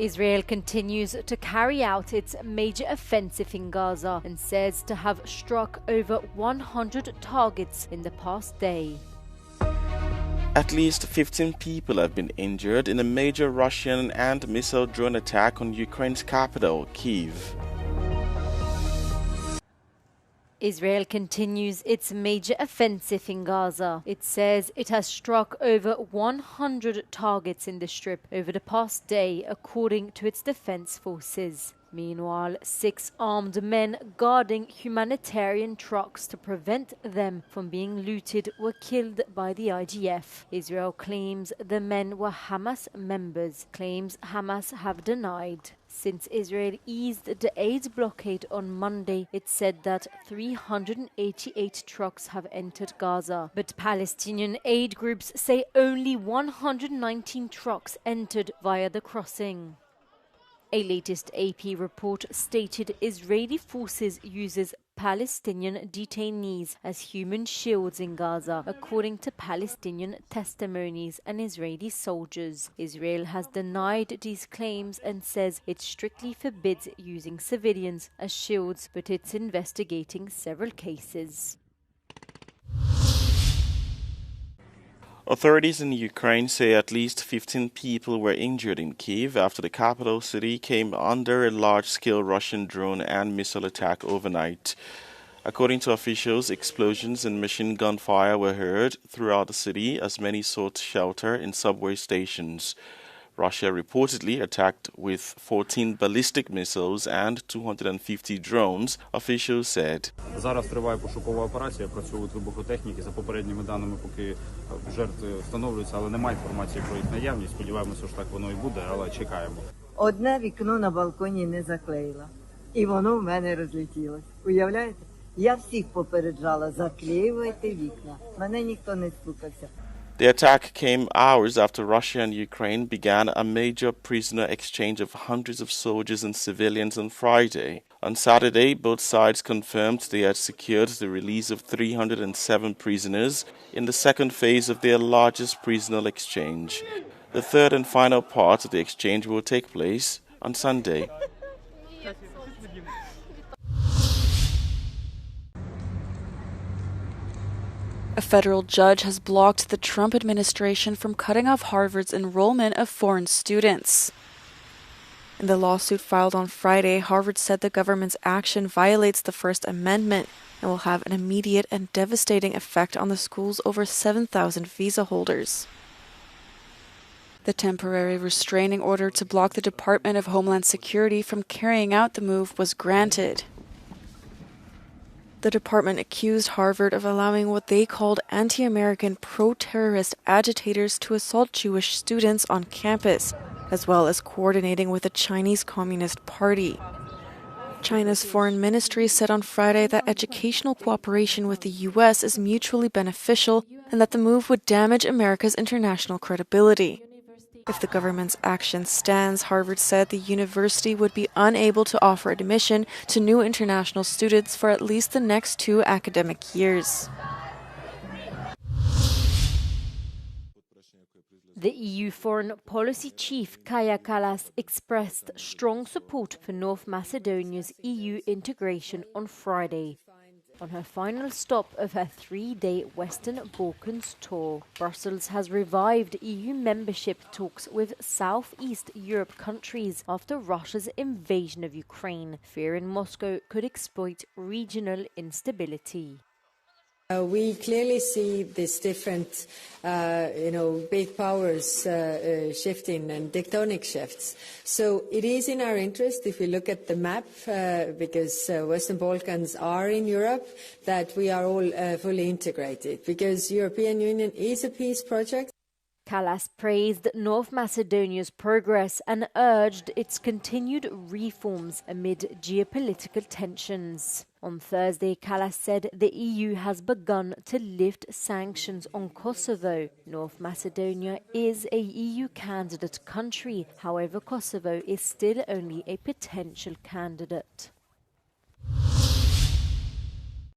Israel continues to carry out its major offensive in Gaza and says to have struck over 100 targets in the past day. At least 15 people have been injured in a major Russian and missile drone attack on Ukraine's capital, Kyiv. Israel continues its major offensive in Gaza. It says it has struck over 100 targets in the strip over the past day, according to its defense forces. Meanwhile, 6 armed men guarding humanitarian trucks to prevent them from being looted were killed by the IDF. Israel claims the men were Hamas members, claims Hamas have denied. Since Israel eased the aid blockade on Monday, it said that 388 trucks have entered Gaza. But Palestinian aid groups say only 119 trucks entered via the crossing. A latest AP report stated Israeli forces uses Palestinian detainees as human shields in Gaza, according to Palestinian testimonies and Israeli soldiers. Israel has denied these claims and says it strictly forbids using civilians as shields, but it's investigating several cases. Authorities in Ukraine say at least 15 people were injured in Kyiv after the capital city came under a large-scale Russian drone and missile attack overnight. According to officials, explosions and machine gun fire were heard throughout the city as many sought shelter in subway stations. Russia reportedly attacked with 14 ballistic missiles and 250 drones, officials said. Зараз триває пошукова операція, працюють вибухотехніки. За попередніми даними, поки жертви встановлюються, але немає інформації про їх наявність. Сподіваємося, що так воно і буде, але чекаємо. Одне вікно на балконі не заклеїла, і воно в мене розлетілось. Уявляєте? Я всіх попереджала, заклеювайте вікна. Мене ніхто не стукався. The attack came hours after Russia and Ukraine began a major prisoner exchange of hundreds of soldiers and civilians on Friday. On Saturday, both sides confirmed they had secured the release of 307 prisoners in the second phase of their largest prisoner exchange. The third and final part of the exchange will take place on Sunday. A federal judge has blocked the Trump administration from cutting off Harvard's enrollment of foreign students. In the lawsuit filed on Friday, Harvard said the government's action violates the First Amendment and will have an immediate and devastating effect on the school's over 7,000 visa holders. The temporary restraining order to block the Department of Homeland Security from carrying out the move was granted. The department accused Harvard of allowing what they called anti-American pro-terrorist agitators to assault Jewish students on campus, as well as coordinating with the Chinese Communist Party. China's foreign ministry said on Friday that educational cooperation with the U.S. is mutually beneficial and that the move would damage America's international credibility. If the government's action stands, Harvard said the university would be unable to offer admission to new international students for at least the next 2 academic years. The EU Foreign Policy Chief Kaja Kallas expressed strong support for North Macedonia's EU integration on Friday. On her final stop of her 3-day Western Balkans tour, Brussels has revived EU membership talks with Southeast Europe countries after Russia's invasion of Ukraine, fearing Moscow could exploit regional instability. We clearly see these different, big powers shifting and tectonic shifts. So it is in our interest, if we look at the map, because Western Balkans are in Europe, that we are all fully integrated, because European Union is a peace project. Kallas praised North Macedonia's progress and urged its continued reforms amid geopolitical tensions. On Thursday, Kallas said the EU has begun to lift sanctions on Kosovo. North Macedonia is a EU candidate country. However, Kosovo is still only a potential candidate.